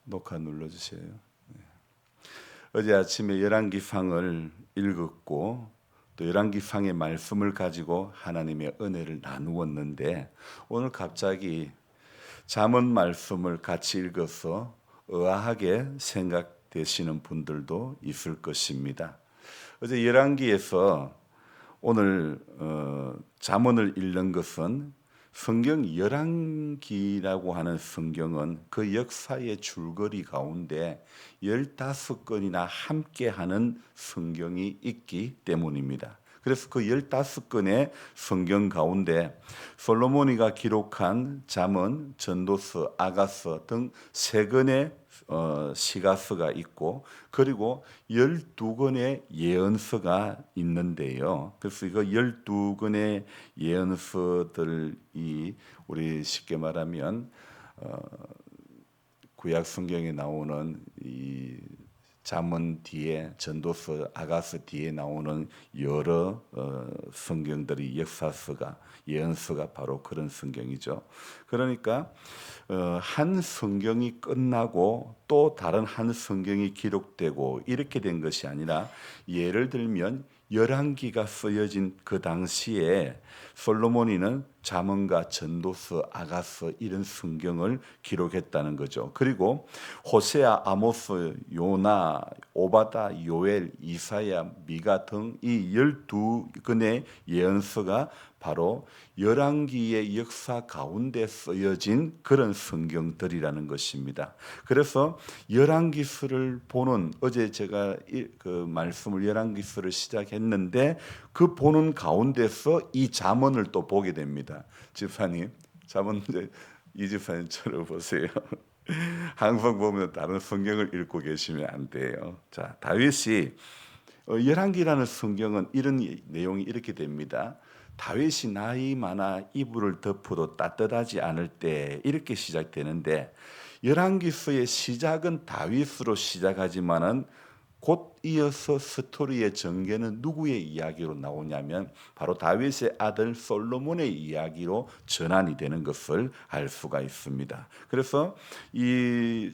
녹화 눌러주세요. 어제 아침에 열왕기상을 읽었고 또 열왕기상의 말씀을 가지고 하나님의 은혜를 나누었는데 오늘 갑자기 잠언 말씀을 같이 읽어서 의아하게 생각되시는 분들도 있을 것입니다. 어제 열왕기에서 오늘 잠언을 읽는 것은 성경 열왕기라고 하는 성경은 그 역사의 줄거리 가운데 15권이나 함께하는 성경이 있기 때문입니다. 그래서 그 15권의 성경 가운데 솔로몬이가 기록한 잠언, 전도서, 아가서 등 3권의 시가서가 있고 그리고 12권의 예언서가 있는데요. 그래서 이거 12권의 예언서들이 우리 쉽게 말하면 구약 성경에 나오는 이 잠언 뒤에 전도서, 아가서 뒤에 나오는 여러 성경들이 역사서가 예언서가 바로 그런 성경이죠. 그러니까 한 성경이 끝나고 또 다른 한 성경이 기록되고 이렇게 된 것이 아니라 예를 들면 열왕기가 쓰여진 그 당시에 솔로몬이는 잠언과 전도서, 아가서 이런 성경을 기록했다는 거죠. 그리고 호세아, 아모스, 요나, 오바다, 요엘, 이사야, 미가 등 이 12권의 예언서가 바로 열왕기의 역사 가운데 쓰여진 그런 성경들이라는 것입니다. 그래서 열왕기서를 보는 어제 제가 그 말씀을 열왕기서를 시작했는데 그 보는 가운데서 이 잠언을 또 보게 됩니다. 집사님, 잠언 이 집사님처럼 보세요. 항상 보면 다른 성경을 읽고 계시면 안 돼요. 자, 다윗이 열왕기라는 성경은 이런 내용이 이렇게 됩니다. 다윗이 나이 많아 이불을 덮어도 따뜻하지 않을 때 이렇게 시작되는데 열왕기서의 시작은 다윗으로 시작하지만은 곧 이어서 스토리의 전개는 누구의 이야기로 나오냐면 바로 다윗의 아들 솔로몬의 이야기로 전환이 되는 것을 알 수가 있습니다. 그래서 이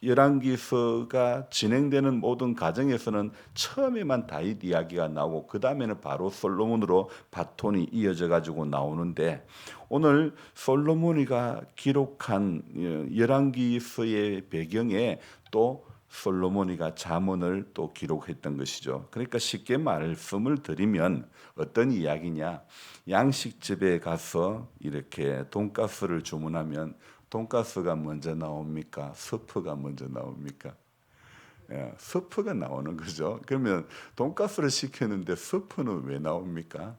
열왕기서가 진행되는 모든 과정에서는 처음에만 다윗 이야기가 나오고 그 다음에는 바로 솔로몬으로 바톤이 이어져 가지고 나오는데 오늘 솔로몬이가 기록한 열왕기서의 배경에 또 솔로몬이가 잠언을 또 기록했던 것이죠. 그러니까 쉽게 말씀을 드리면 어떤 이야기냐? 양식집에 가서 이렇게 돈가스를 주문하면 돈가스가 먼저 나옵니까? 스프가 먼저 나옵니까? 예, 스프가 나오는 거죠. 그러면 돈가스를 시켰는데 스프는 왜 나옵니까?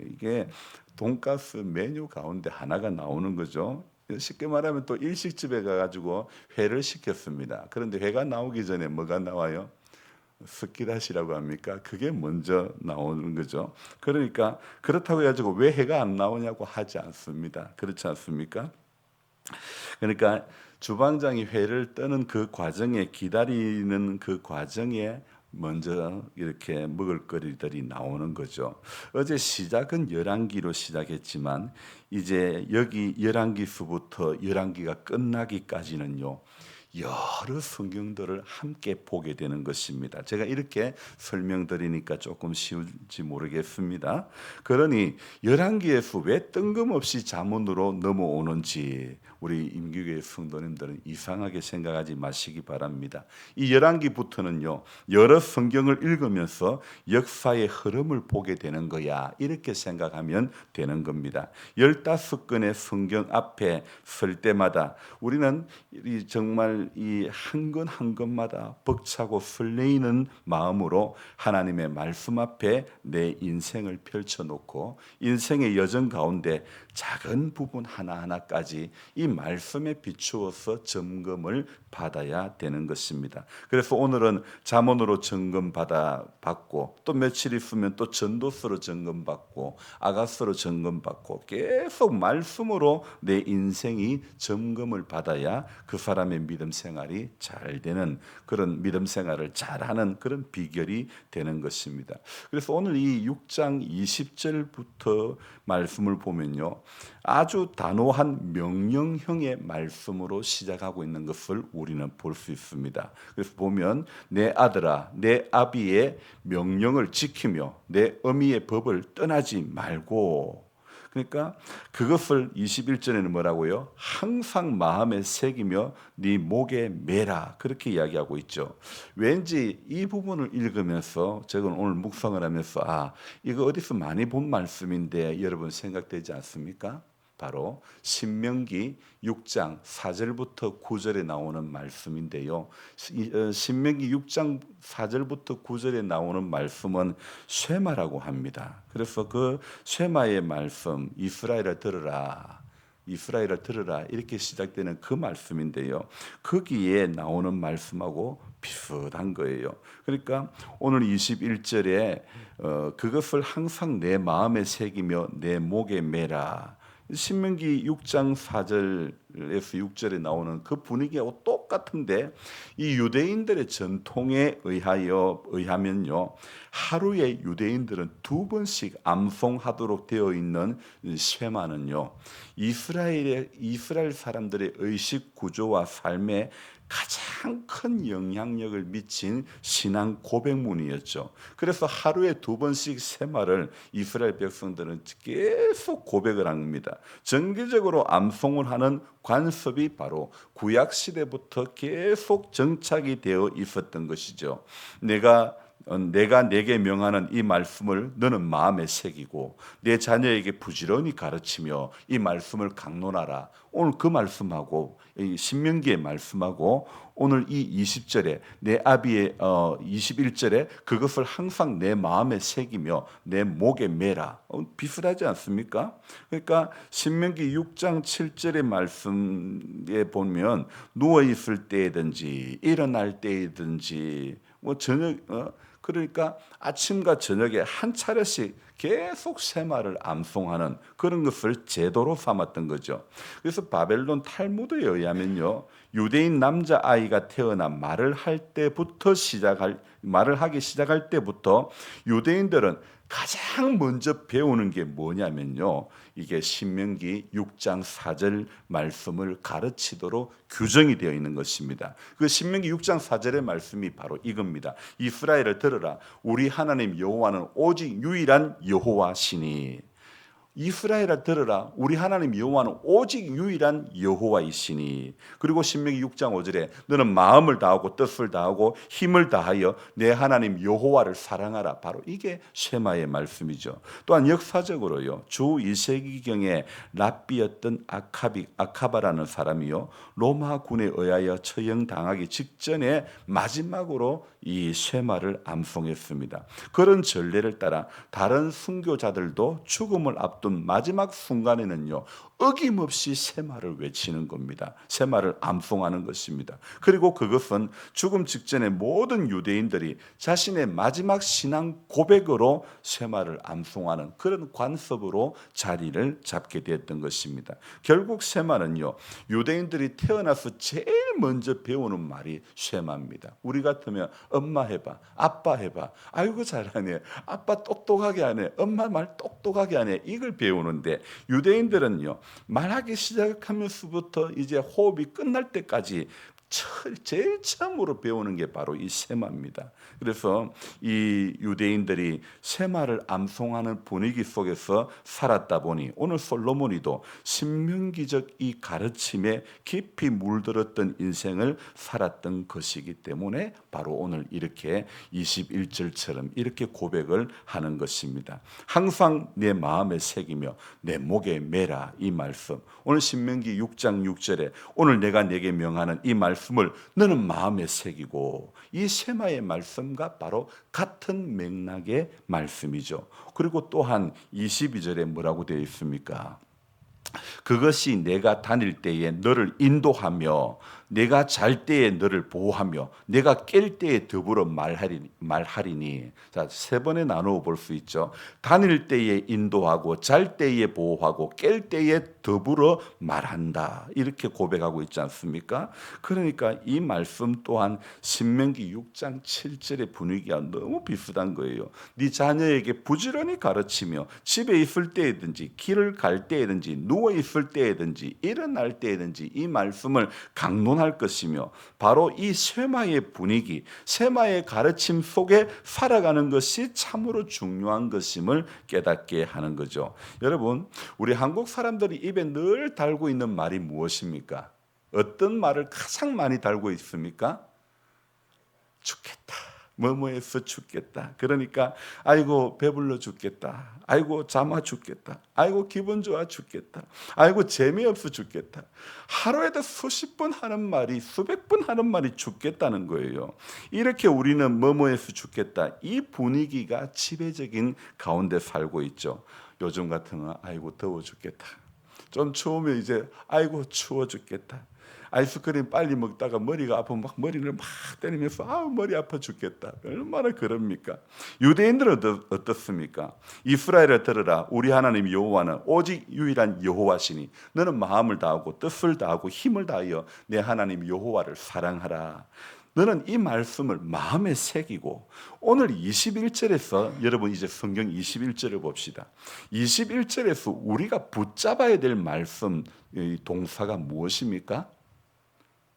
이게 돈가스 메뉴 가운데 하나가 나오는 거죠. 쉽게 말하면 또 일식집에 가가지고 회를 시켰습니다. 그런데 회가 나오기 전에 뭐가 나와요? 스키다시라고 합니까? 그게 먼저 나오는 거죠. 그러니까 그렇다고 해가지고 왜 회가 안 나오냐고 하지 않습니다. 그렇지 않습니까? 그러니까 주방장이 회를 떠는 그 과정에 기다리는 그 과정에 먼저 이렇게 먹을거리들이 나오는 거죠. 어제 시작은 열왕기로 시작했지만 이제 여기 열왕기서부터 열왕기가 끝나기까지는요. 여러 성경들을 함께 보게 되는 것입니다. 제가 이렇게 설명드리니까 조금 쉬울지 모르겠습니다. 그러니 열왕기에서 왜 뜬금없이 잠언으로 넘어오는지 우리 임기교회 성도님들은 이상하게 생각하지 마시기 바랍니다. 이 열왕기부터는요. 여러 성경을 읽으면서 역사의 흐름을 보게 되는 거야. 이렇게 생각하면 되는 겁니다. 15권의 성경 앞에 설 때마다 우리는 정말 이 한 권 한 권마다 벅차고 설레이는 마음으로 하나님의 말씀 앞에 내 인생을 펼쳐놓고 인생의 여정 가운데 작은 부분 하나하나까지 이 말씀에 비추어서 점검을 받아야 되는 것입니다. 그래서 오늘은 잠언으로 받고 또 며칠 있으면 또 전도서로 점검받고 아가서로 점검받고 계속 말씀으로 내 인생이 점검을 받아야 그 사람의 믿음 생활이 잘 되는 그런 믿음 생활을 잘하는 그런 비결이 되는 것입니다. 그래서 오늘 이 6장 20절부터 말씀을 보면요. 아주 단호한 명령형의 말씀으로 시작하고 있는 것을 우리는 볼 수 있습니다. 그래서 보면 내 아들아 내 아비의 명령을 지키며 내 어미의 법을 떠나지 말고, 그러니까 그것을 21절에는 뭐라고요? 항상 마음에 새기며 네 목에 매라, 그렇게 이야기하고 있죠. 왠지 이 부분을 읽으면서 제가 오늘 묵상을 하면서 이거 어디서 많이 본 말씀인데 여러분 생각되지 않습니까? 바로 신명기 6장 4절부터 9절에 나오는 말씀인데요. 신명기 6장 4절부터 9절에 나오는 말씀은 쉐마라고 합니다. 그래서 그 쉐마의 말씀, 이스라엘아 들으라, 이스라엘아 들으라, 이렇게 시작되는 그 말씀인데요. 거기에 나오는 말씀하고 비슷한 거예요. 그러니까 오늘 21절에 그것을 항상 내 마음에 새기며 내 목에 매라, 신명기 6장 4절에서 6절에 나오는 그 분위기하고 똑같은데, 이 유대인들의 전통에 의하면요, 하루에 유대인들은 2번씩 암송하도록 되어 있는 쉐마는요, 이스라엘 사람들의 의식 구조와 삶에 가장 큰 영향력을 미친 신앙 고백문이었죠. 그래서 하루에 2번씩 쉐마를 이스라엘 백성들은 계속 고백을 합니다. 정기적으로 암송을 하는 관습이 바로 구약 시대부터 계속 정착이 되어 있었던 것이죠. 내가 내게 명하는 이 말씀을 너는 마음에 새기고 내 자녀에게 부지런히 가르치며 이 말씀을 강론하라. 오늘 그 말씀하고 이 신명기의 말씀하고 오늘 이 20절에 내 아비의 21절에 그것을 항상 내 마음에 새기며 내 목에 매라, 비슷하지 않습니까? 그러니까 신명기 6장 7절의 말씀에 보면 누워 있을 때든지 일어날 때든지 뭐 저녁 그러니까 아침과 저녁에 한 차례씩 계속 쉐마를 암송하는 그런 것을 제도로 삼았던 거죠. 그래서 바벨론 탈무드에 의하면요, 유대인 남자 아이가 태어나 말을 하기 시작할 때부터 유대인들은 가장 먼저 배우는 게 뭐냐면요, 이게 신명기 6장 4절 말씀을 가르치도록 규정이 되어 있는 것입니다. 그 신명기 6장 4절의 말씀이 바로 이겁니다. 이스라엘을 들으라, 우리 하나님 여호와는 오직 유일한 여호와시니. 이스라엘아 들으라, 우리 하나님 여호와는 오직 유일한 여호와이시니. 그리고 신명기 6장 5절에 너는 마음을 다하고 뜻을 다하고 힘을 다하여 내 하나님 여호와를 사랑하라. 바로 이게 쉐마의 말씀이죠. 또한 역사적으로요, 주 2세기경에 랍비였던 아카바라는 사람이요, 로마군에 의하여 처형당하기 직전에 마지막으로 이 쉐마를 암송했습니다. 그런 전례를 따라 다른 순교자들도 죽음을 앞둔 마지막 순간에는요, 어김없이 쉐마를 외치는 겁니다. 쉐마를 암송하는 것입니다. 그리고 그것은 죽음 직전에 모든 유대인들이 자신의 마지막 신앙 고백으로 쉐마를 암송하는 그런 관습으로 자리를 잡게 되었던 것입니다. 결국 쉐마는요, 유대인들이 태어나서 제일 먼저 배우는 말이 쉐마입니다. 우리 같으면 엄마 해봐, 아빠 해봐, 아이고 잘하네, 아빠 똑똑하게 하네, 엄마 말 똑똑하게 하네, 이걸 배우는데 유대인들은요, 말하기 시작하면서부터 이제 호흡이 끝날 때까지 제일 처음으로 배우는 게 바로 이 쉐마입니다. 그래서 이 유대인들이 쉐마를 암송하는 분위기 속에서 살았다 보니 오늘 솔로몬이도 신명기적 이 가르침에 깊이 물들었던 인생을 살았던 것이기 때문에 바로 오늘 이렇게 21절처럼 이렇게 고백을 하는 것입니다. 항상 내 마음에 새기며 내 목에 매라, 이 말씀. 오늘 신명기 6장 6절에 오늘 내가 내게 명하는 이 말씀을 너는 마음에 새기고, 이 쉐마의 말씀과 바로 같은 맥락의 말씀이죠. 그리고 또한 22절에 뭐라고 되어 있습니까? 그것이 내가 다닐 때에 너를 인도하며 내가 잘 때에 너를 보호하며 내가 깰 때에 더불어 말하리니. 자, 세 번에 나누어 볼 수 있죠. 다닐 때에 인도하고 잘 때에 보호하고 깰 때에 더불어 말한다. 이렇게 고백하고 있지 않습니까? 그러니까 이 말씀 또한 신명기 6장 7절의 분위기와 너무 비슷한 거예요. 네 자녀에게 부지런히 가르치며 집에 있을 때든지 길을 갈 때든지 누워 있을 때든지 일어날 때든지 이 말씀을 강론할 것이며, 바로 이 쇠마의 분위기, 쇠마의 가르침 속에 살아가는 것이 참으로 중요한 것임을 깨닫게 하는 거죠. 여러분, 우리 한국 사람들이 입에 늘 달고 있는 말이 무엇입니까? 어떤 말을 가장 많이 달고 있습니까? 죽겠다. 뭐뭐해서 죽겠다. 그러니까 아이고 배불러 죽겠다. 아이고 잠아 죽겠다. 아이고 기분 좋아 죽겠다. 아이고 재미없어 죽겠다. 하루에도 수십 번 하는 말이, 수백 번 하는 말이 죽겠다는 거예요. 이렇게 우리는 뭐뭐해서 죽겠다, 이 분위기가 지배적인 가운데 살고 있죠. 요즘 같으면 아이고 더워 죽겠다. 좀 추우면 이제 아이고 추워 죽겠다. 아이스크림 빨리 먹다가 머리가 아프면 막 머리를 막 때리면서 아우 머리 아파 죽겠다. 얼마나 그럽니까? 유대인들은 어떻습니까? 이스라엘을 들으라, 우리 하나님 여호와는 오직 유일한 여호와시니 너는 마음을 다하고 뜻을 다하고 힘을 다하여 내 하나님 여호와를 사랑하라. 너는 이 말씀을 마음에 새기고, 오늘 21절에서 여러분 이제 성경 21절을 봅시다. 21절에서 우리가 붙잡아야 될 말씀, 동사가 무엇입니까?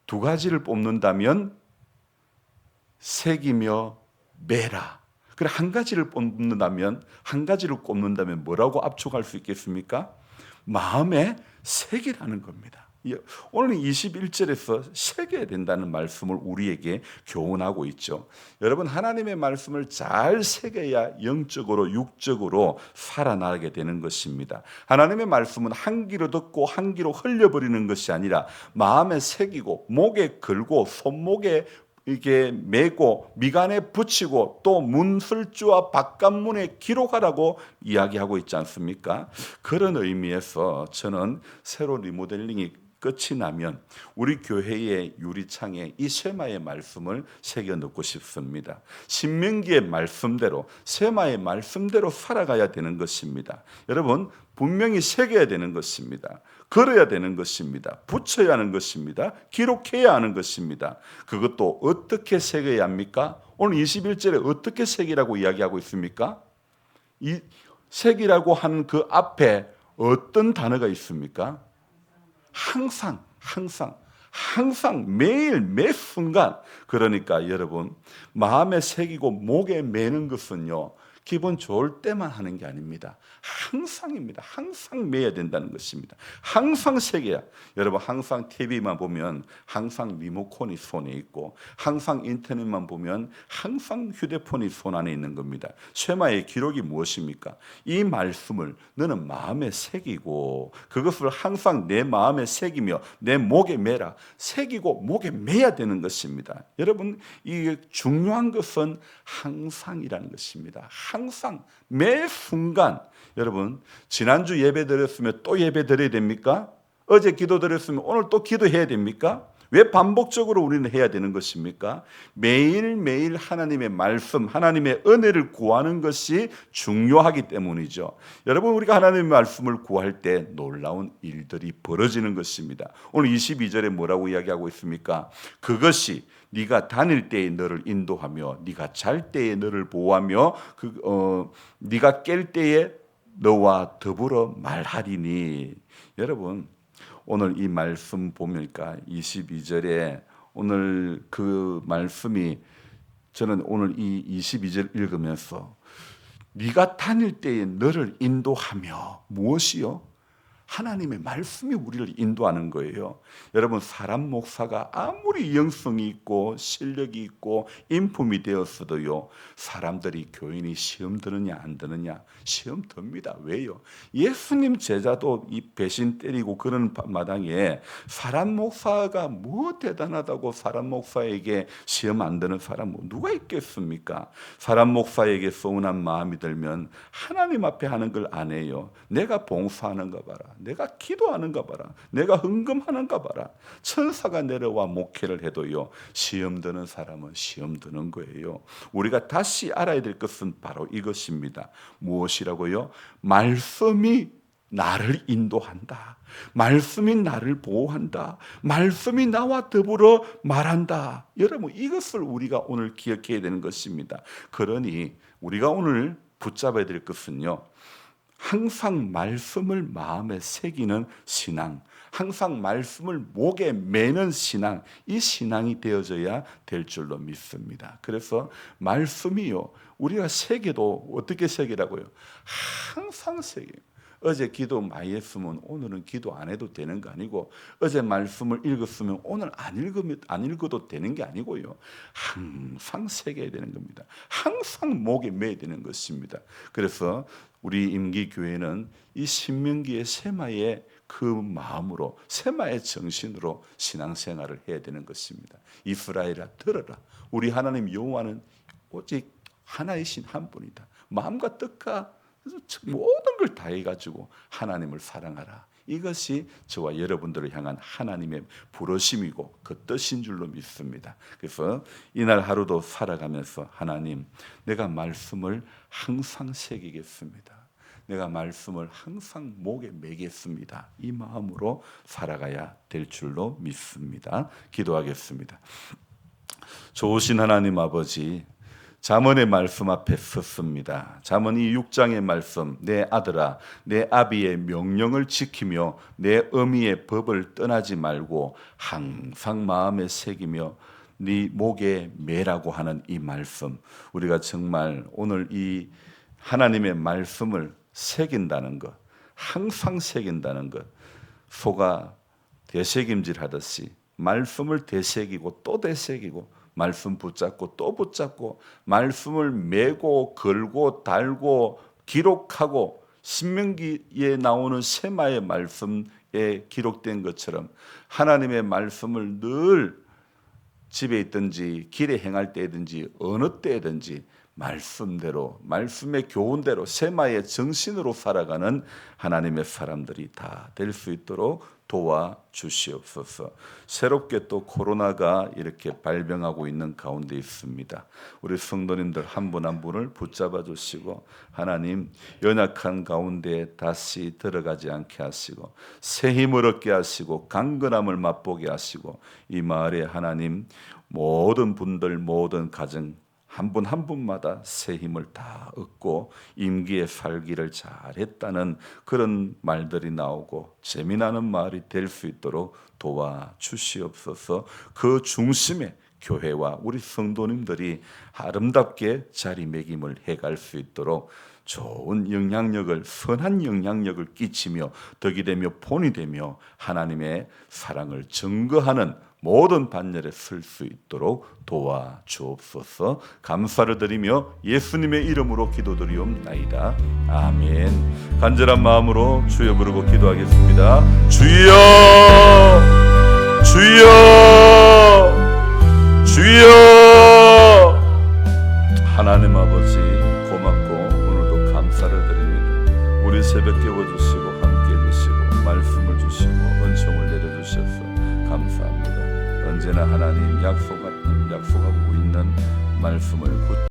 두 가지를 뽑는다면 새기며 매라. 그래, 한 가지를 뽑는다면, 한 가지를 꼽는다면 뭐라고 압축할 수 있겠습니까? 마음에 새기라는 겁니다. 오늘 21절에서 새겨야 된다는 말씀을 우리에게 교훈하고 있죠. 여러분, 하나님의 말씀을 잘 새겨야 영적으로 육적으로 살아나게 되는 것입니다. 하나님의 말씀은 한 귀로 듣고 한 귀로 흘려버리는 것이 아니라 마음에 새기고 목에 걸고 손목에 이게 메고 미간에 붙이고 또 문설주와 바깥문에 기록하라고 이야기하고 있지 않습니까? 그런 의미에서 저는 새로 리모델링이 끝이 나면 우리 교회의 유리창에 이 쇠마의 말씀을 새겨 넣고 싶습니다. 신명기의 말씀대로, 쇠마의 말씀대로 살아가야 되는 것입니다. 여러분, 분명히 새겨야 되는 것입니다. 걸어야 되는 것입니다. 붙여야 하는 것입니다. 기록해야 하는 것입니다. 그것도 어떻게 새겨야 합니까? 오늘 21절에 어떻게 새기라고 이야기하고 있습니까? 이 새기라고 하는 그 앞에 어떤 단어가 있습니까? 항상 매일 매 순간. 그러니까 여러분, 마음에 새기고 목에 매는 것은요, 기분 좋을 때만 하는 게 아닙니다. 항상입니다. 항상 매야 된다는 것입니다. 항상 새겨야. 여러분, 항상 TV만 보면 항상 리모컨이 손에 있고, 항상 인터넷만 보면 항상 휴대폰이 손 안에 있는 겁니다. 쇠마의 기록이 무엇입니까? 이 말씀을 너는 마음에 새기고 그것을 항상 내 마음에 새기며 내 목에 매라. 새기고 목에 매야 되는 것입니다. 여러분, 이게 중요한 것은 항상이라는 것입니다. 항상 매 순간. 여러분, 지난주 예배 드렸으면 또 예배 드려야 됩니까? 어제 기도 드렸으면 오늘 또 기도해야 됩니까? 왜 반복적으로 우리는 해야 되는 것입니까? 매일매일 하나님의 말씀, 하나님의 은혜를 구하는 것이 중요하기 때문이죠. 여러분, 우리가 하나님의 말씀을 구할 때 놀라운 일들이 벌어지는 것입니다. 오늘 22절에 뭐라고 이야기하고 있습니까? 그것이 네가 다닐 때에 너를 인도하며 네가 잘 때에 너를 보호하며 네가 깰 때에 너와 더불어 말하리니. 여러분, 오늘 이 말씀 보니까 22절에 오늘 그 말씀이, 저는 오늘 이 22절 읽으면서 네가 다닐 때에 너를 인도하며, 무엇이요? 하나님의 말씀이 우리를 인도하는 거예요. 여러분, 사람 목사가 아무리 영성이 있고 실력이 있고 인품이 되었어도요, 사람들이 교인이 시험 드느냐 안 드느냐, 시험 듭니다. 왜요? 예수님 제자도 이 배신 때리고 그런 마당에 사람 목사가 뭐 대단하다고 사람 목사에게 시험 안 드는 사람 누가 있겠습니까? 사람 목사에게 서운한 마음이 들면 하나님 앞에 하는 걸 안 해요. 내가 봉사하는가 봐라. 내가 기도하는가 봐라. 내가 헌금하는가 봐라. 천사가 내려와 목회를 해도요, 시험 드는 사람은 시험 드는 거예요. 우리가 다시 알아야 될 것은 바로 이것입니다. 무엇이라고요? 말씀이 나를 인도한다. 말씀이 나를 보호한다. 말씀이 나와 더불어 말한다. 여러분, 이것을 우리가 오늘 기억해야 되는 것입니다. 그러니 우리가 오늘 붙잡아야 될 것은요, 항상 말씀을 마음에 새기는 신앙, 항상 말씀을 목에 매는 신앙, 이 신앙이 되어져야 될 줄로 믿습니다. 그래서 말씀이요, 우리가 새겨도 어떻게 새기라고요? 항상 새겨요. 어제 기도 많이 했으면 오늘은 기도 안 해도 되는 거 아니고, 어제 말씀을 읽었으면 오늘 안 읽어도 되는 게 아니고요, 항상 새겨야 되는 겁니다. 항상 목에 매야 되는 것입니다. 그래서 우리 임기교회는 이 신명기의 세마의 그 마음으로, 세마의 정신으로 신앙생활을 해야 되는 것입니다. 이스라엘아, 들어라. 우리 하나님 여호와는 오직 하나이신 한 분이다. 마음과 뜻과 모든 걸 다해가지고 하나님을 사랑하라. 이것이 저와 여러분들을 향한 하나님의 부르심이고 그 뜻인 줄로 믿습니다. 그래서 이날 하루도 살아가면서, 하나님, 내가 말씀을 항상 새기겠습니다. 내가 말씀을 항상 목에 매겠습니다. 이 마음으로 살아가야 될 줄로 믿습니다. 기도하겠습니다. 좋으신 하나님 아버지, 잠언의 말씀 앞에 섰습니다. 잠언 이 6장의 말씀, 내 아들아, 내 아비의 명령을 지키며 내 어미의 법을 떠나지 말고 항상 마음에 새기며 네 목에 매라고 하는 이 말씀, 우리가 정말 오늘 이 하나님의 말씀을 새긴다는 것, 항상 새긴다는 것, 소가 되새김질 하듯이 말씀을 되새기고 또 되새기고, 말씀 붙잡고 또 붙잡고, 말씀을 메고 걸고 달고 기록하고, 신명기에 나오는 세마의 말씀에 기록된 것처럼 하나님의 말씀을 늘 집에 있든지 길에 행할 때든지 어느 때든지 말씀대로, 말씀의 교훈대로 세마의 정신으로 살아가는 하나님의 사람들이 다 될 수 있도록 도와주시옵소서. 새롭게 또 코로나가 이렇게 발병하고 있는 가운데 있습니다. 우리 성도님들 한 분 한 분을 붙잡아 주시고, 하나님, 연약한 가운데 다시 들어가지 않게 하시고, 새 힘을 얻게 하시고, 강건함을 맛보게 하시고, 이 마을에 하나님, 모든 분들, 모든 가정 한 분 한 분마다 새 힘을 다 얻고 임기에 살기를 잘했다는 그런 말들이 나오고 재미나는 말이 될 수 있도록 도와주시옵소서. 그 중심에 교회와 우리 성도님들이 아름답게 자리매김을 해갈 수 있도록 좋은 영향력을, 선한 영향력을 끼치며 덕이 되며 본이 되며 하나님의 사랑을 증거하는 모든 반열에 설 수 있도록 도와주옵소서. 감사를 드리며 예수님의 이름으로 기도드리옵나이다. 아멘. 간절한 마음으로 주여 부르고 기도하겠습니다. 주여, 주여, 주여. 하나님 아버지, 고맙고 오늘도 감사를 드립니다. 우리 새벽 깨워주시고 함께 해주시고 말씀을 주시고 은총을 내려주셔서 감사합니다. 언제나 하나님 약속하고 있는 말씀을